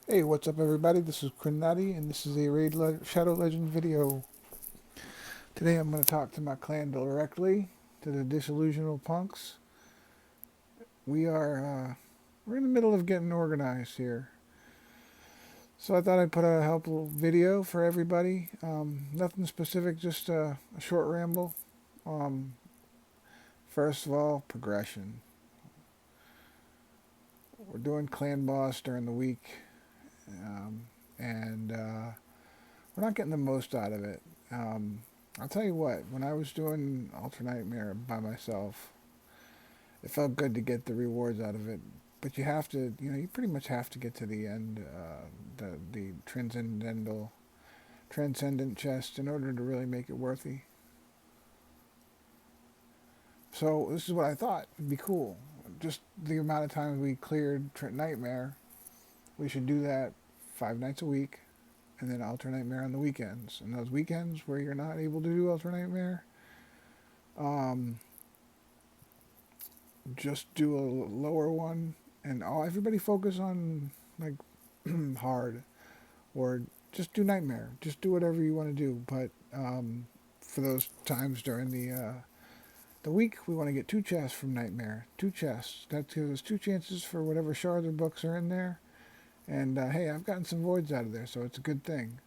Hey, what's up, everybody? This is Quinati, and this is a Shadow Legend video. Today I'm going to talk to my clan directly, to the Dissolutional punks. We're in the middle of getting organized here. So I thought I'd put a helpful video for everybody. Nothing specific, just a short ramble. Um, First of all, progression. We're doing clan boss during the week, and we're not getting the most out of it. Um, I'll tell you what, when I was doing Ultra Nightmare by myself, it felt good to get the rewards out of it. But you have to, you pretty much have to get to the end, the transcendent chest in order to really make it worthy. So this is what I thought would be cool. Just the amount of times we cleared Nightmare, we should do that 5 nights a week, and then Ultra Nightmare on the weekends. And those weekends where you're not able to do Ultra Nightmare, um, just do a lower one, and everybody focus on like hard, or just do nightmare. Just do whatever you want to do. But for those times during the week, we want to get 2 chests from nightmare. 2 chests. That gives us 2 chances for whatever shards or books are in there. And hey, I've gotten some voids out of there, so it's a good thing.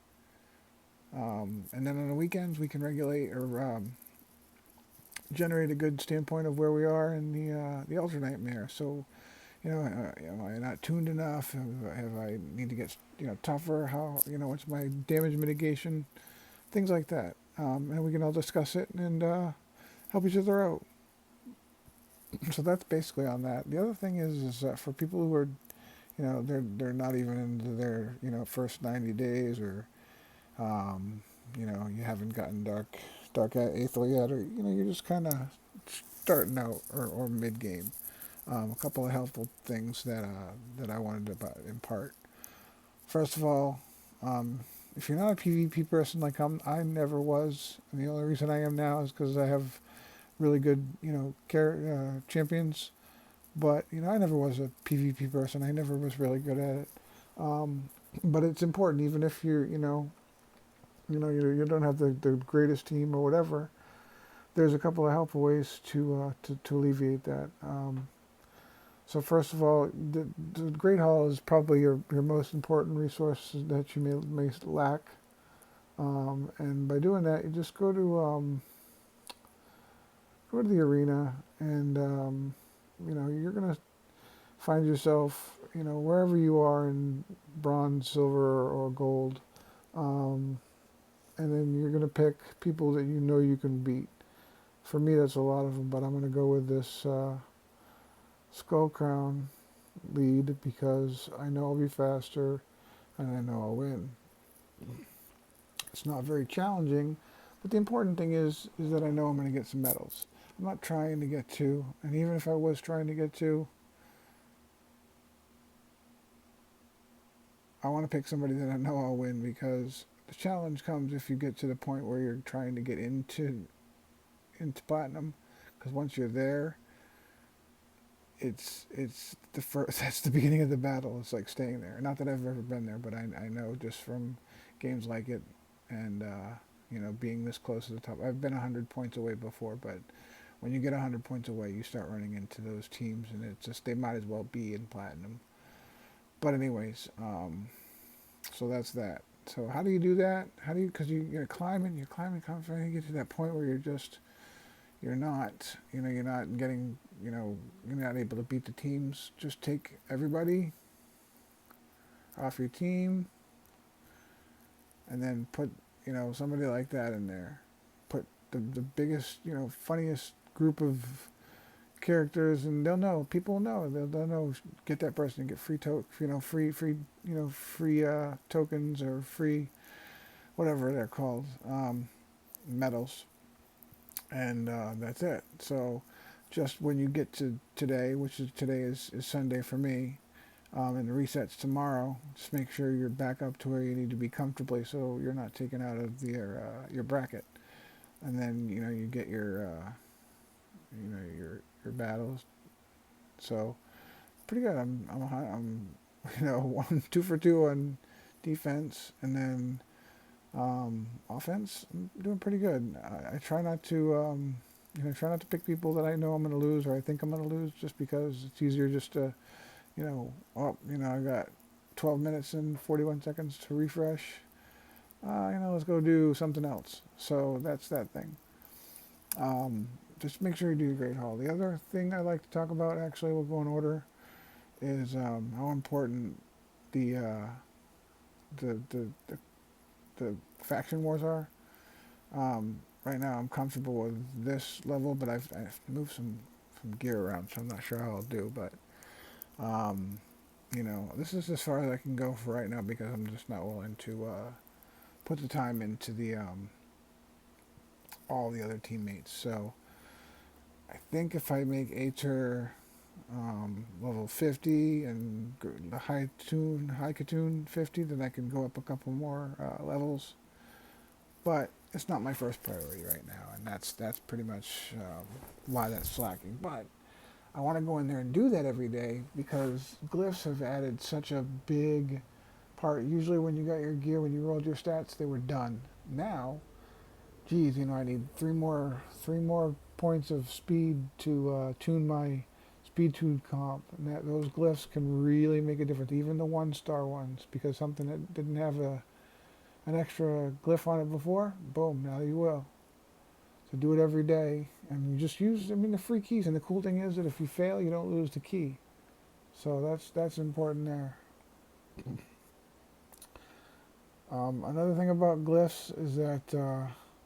And then on the weekends, we can regulate or generate a good standpoint of where we are in the Ultra Nightmare. So, am I not tuned enough? Have I need to get tougher? How what's my damage mitigation? Things like that, and we can all discuss it and help each other out. So that's basically on that. The other thing is that for people who are they're not even into their first 90 days, or you haven't gotten dark at Aethel yet, or you're just kind of starting out, or mid game. A couple of helpful things that I wanted to impart. First of all, if you're not a PvP person like I never was, and the only reason I am now is because I have really good champions. But I never was a PvP person. I never was really good at it. Um, but it's important, even if you don't have the greatest team or whatever. There's a couple of helpful ways to alleviate that. So first of all, the Great Hall is probably your most important resource that you may lack. And by doing that, you just go to the arena, and you're gonna find yourself wherever you are in bronze, silver, or gold, um, and then you're gonna pick people that you can beat. For me, that's a lot of them, but I'm gonna go with this Skull Crown lead because I know I'll be faster and I know I'll win. It's not very challenging, but the important thing is that I know I'm going to get some medals. I'm not trying to get two, and even if I was trying to get two, I want to pick somebody that I know I'll win, because the challenge comes if you get to the point where you're trying to get into platinum, because once you're there, it's the first. That's the beginning of the battle. It's like staying there. Not that I've ever been there, but I know just from games like it, and being this close to the top. I've been 100 points away before, but when you get 100 points away, you start running into those teams, and it's just they might as well be in platinum. But anyways, so that's that. So how do you do that? How do you? Because you're climbing, finally you get to that point where you're not, you're not getting, you're not able to beat the teams. Just take everybody off your team, and then put, somebody like that in there. Put the biggest, funniest group of characters, and they'll know. People know. They'll know. Get that person. Get free tokens, or free whatever they're called, medals, and that's it. So just when you get to today, which is today is Sunday for me, and the reset's tomorrow, just make sure you're back up to where you need to be comfortably, so you're not taken out of your bracket, and then you get your battles. So pretty good. I'm two for two on defense, and then offense, I'm doing pretty good. I try not to, try not to pick people that I know I'm going to lose or I think I'm going to lose, just because it's easier just to, I got 12 minutes and 41 seconds to refresh. Let's go do something else. So that's that thing. Just make sure you do your great haul. The other thing I like to talk about, actually, we'll go in order, is how important the, the, the the the faction wars are. Right now, I'm comfortable with this level, but I've moved some gear around, so I'm not sure how I'll do. But this is as far as I can go for right now, because I'm just not willing to put the time into the all the other teammates. So I think if I make Aether level 50 and the high Katoon 50, then I can go up a couple more levels. But it's not my first priority right now, and that's pretty much why that's slacking. But I want to go in there and do that every day, because glyphs have added such a big part. Usually when you got your gear, when you rolled your stats, they were done. Now, geez, I need three more points of speed to tune my speed tune comp, and those glyphs can really make a difference. Even the 1-star ones, because something that didn't have an extra glyph on it before, boom, now you will. So do it every day, and you just use, the free keys. And the cool thing is that if you fail, you don't lose the key. So that's important there. Another thing about glyphs is that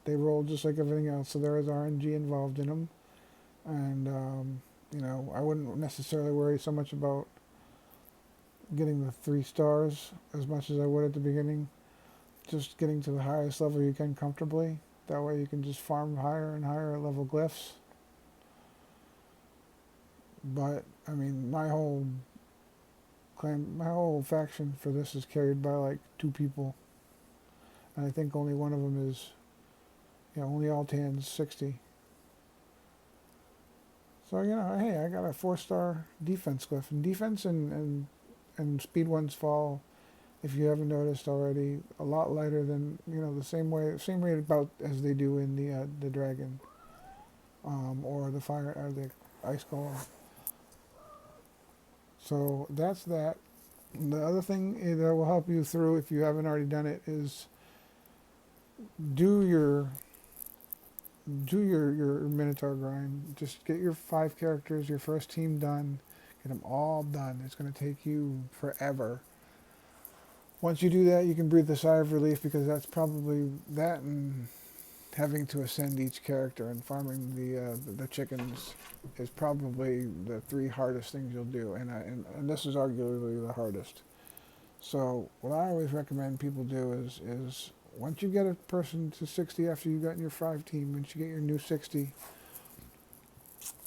they roll just like everything else, so there is RNG involved in them. And I wouldn't necessarily worry so much about getting the 3 stars as much as I would at the beginning. Just getting to the highest level you can comfortably. That way you can just farm higher and higher level glyphs. But my whole faction for this is carried by like 2 people, and I think only one of them is, only Altan's 60. So hey, I got a 4-star defense glyph, and defense and speed ones fall, if you haven't noticed already, a lot lighter than the same rate about as they do in the dragon, or the fire or the ice golem. So that's that. The other thing that will help you through, if you haven't already done it, is do your Minotaur grind. Just get your 5 characters, your first team done. Get them all done. It's going to take you forever. Once you do that, you can breathe a sigh of relief, because that's probably that, and having to ascend each character and farming the chickens is probably the 3 hardest things you'll do, and this is arguably the hardest. So what I always recommend people do is once you get a person to 60 after you've gotten your 5 team, once you get your new 60,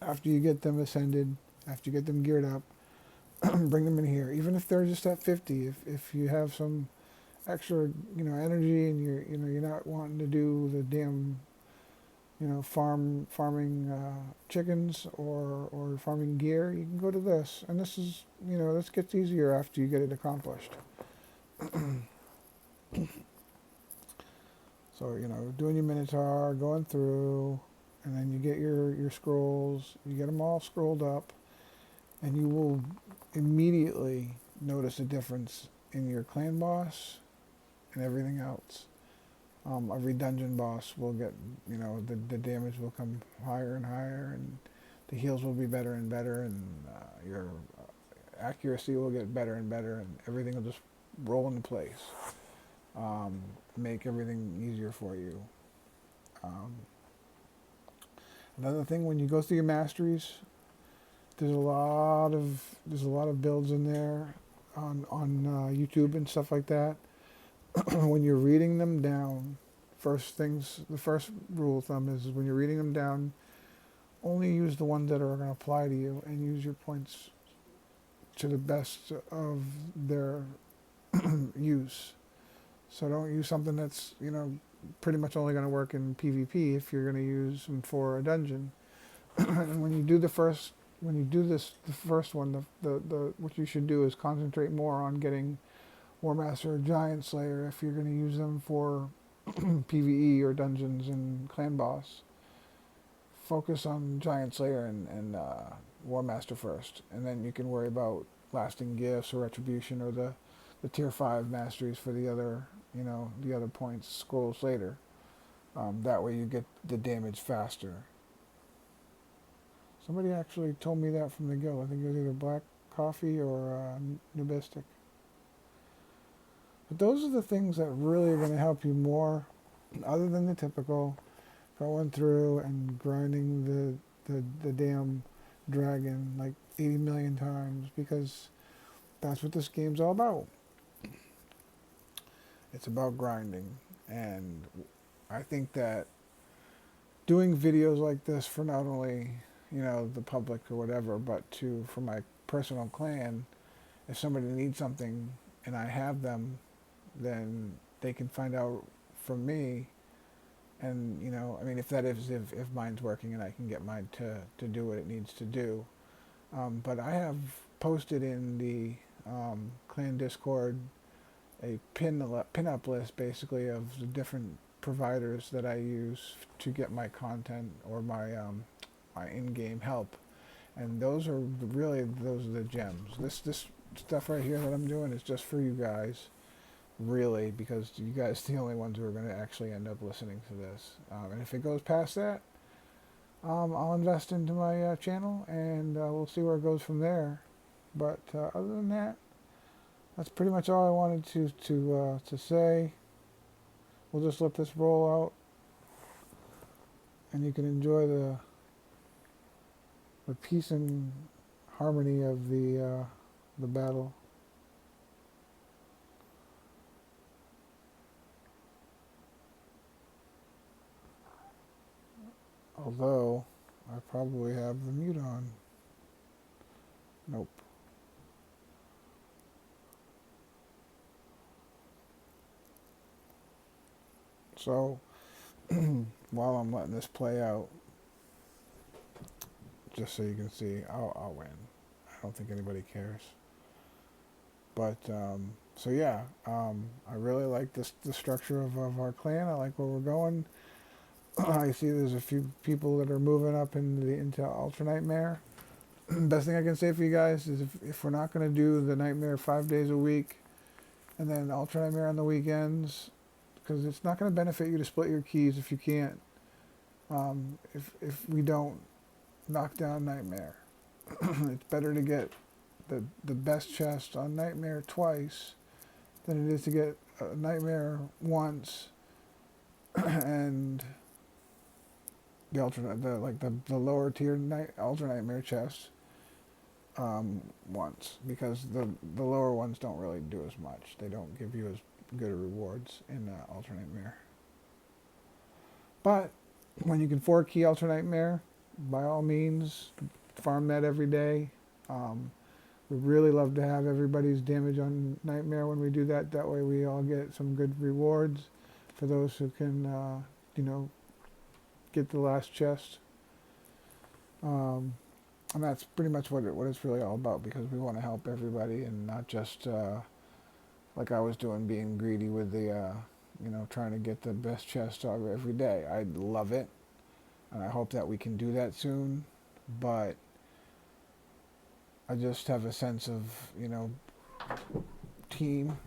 after you get them ascended, after you get them geared up, bring them in here. Even if they're just at 50, if you have some extra energy, and you're not wanting to do the damn farming chickens or farming gear, you can go to this. And this is this gets easier after you get it accomplished. So doing your Minotaur, going through, and then you get your scrolls. You get them all scrolled up, and you will immediately notice a difference in your clan boss and everything else. Every dungeon boss will get, the damage will come higher and higher, and the heals will be better and better, and your accuracy will get better and better, and everything will just roll into place. Make everything easier for you. Another thing, when you go through your masteries, there's a lot of builds in there on YouTube and stuff like that. When you're reading them down, the first rule of thumb is, when you're reading them down, only use the ones that are going to apply to you, and use your points to the best of their use. So don't use something that's pretty much only going to work in PvP if you're going to use them for a dungeon. And when you do the first when you do this, the first one, the what you should do is concentrate more on getting War Master or Giant Slayer if you're going to use them for PvE or dungeons and clan boss. Focus on Giant Slayer and War Master first, and then you can worry about lasting gifts or retribution or the tier 5 masteries for the other, the other points scrolls later. That way you get the damage faster. Somebody actually told me that from the guild. I think it was either Black Coffee or Nubistic. But those are the things that really are going to help you more, other than the typical going through and grinding the damn dragon like 80 million times, because that's what this game's all about. It's about grinding, and I think that doing videos like this for not only, the public or whatever, but for my personal clan, if somebody needs something and I have them, then they can find out from me. And if that is if mine's working and I can get mine to do what it needs to do. But I have posted in the clan Discord a pin-up list, basically, of the different providers that I use to get my content or my in-game help, and those are the gems. This stuff right here that I'm doing is just for you guys, really, because you guys are the only ones who are going to actually end up listening to this. And if it goes past that, I'll invest into my channel, and we'll see where it goes from there. But other than that, that's pretty much all I wanted to say. We'll just let this roll out, and you can enjoy the peace and harmony of the battle. Although I probably have the mute on. Nope. So while I'm letting this play out, just so you can see, I'll win. I don't think anybody cares. But so yeah, I really like the structure of our clan. I like where we're going. I see there's a few people that are moving up into Ultra Nightmare. Best thing I can say for you guys is if we're not going to do the Nightmare 5 days a week and then Ultra Nightmare on the weekends, because it's not going to benefit you to split your keys if you can't. If we don't knock down Nightmare, it's better to get the best chest on Nightmare twice than it is to get a Nightmare once and the lower tier Ultra Nightmare chest once, because the lower ones don't really do as much. They don't give you as good rewards in Ultra Nightmare. But when you can 4-key Ultra Nightmare, by all means, farm that every day. We really love to have everybody's damage on Nightmare when we do that. That way we all get some good rewards for those who can, get the last chest. And that's pretty much what it's really all about, because we want to help everybody and not just, like I was doing, being greedy with the, trying to get the best chest every day. I love it, and I hope that we can do that soon, but I just have a sense of, team.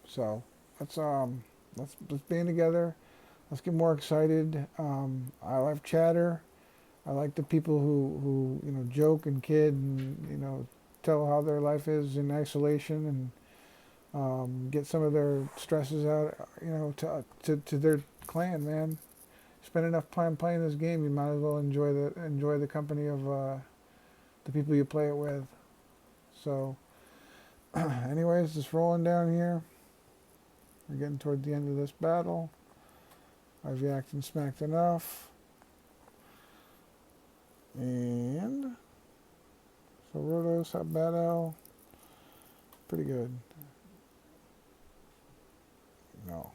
So let's band together. Let's get more excited. I love chatter. I like the people who joke and kid and tell how their life is in isolation and get some of their stresses out to their clan. Man, spend enough time playing this game, you might as well enjoy the company of the people you play it with. So anyways, just rolling down here. We're getting toward the end of this battle. I've yacked and smacked enough. And so Rotos, Battle, pretty good. No.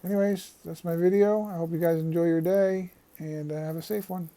Anyways, that's my video. I hope you guys enjoy your day, and have a safe one.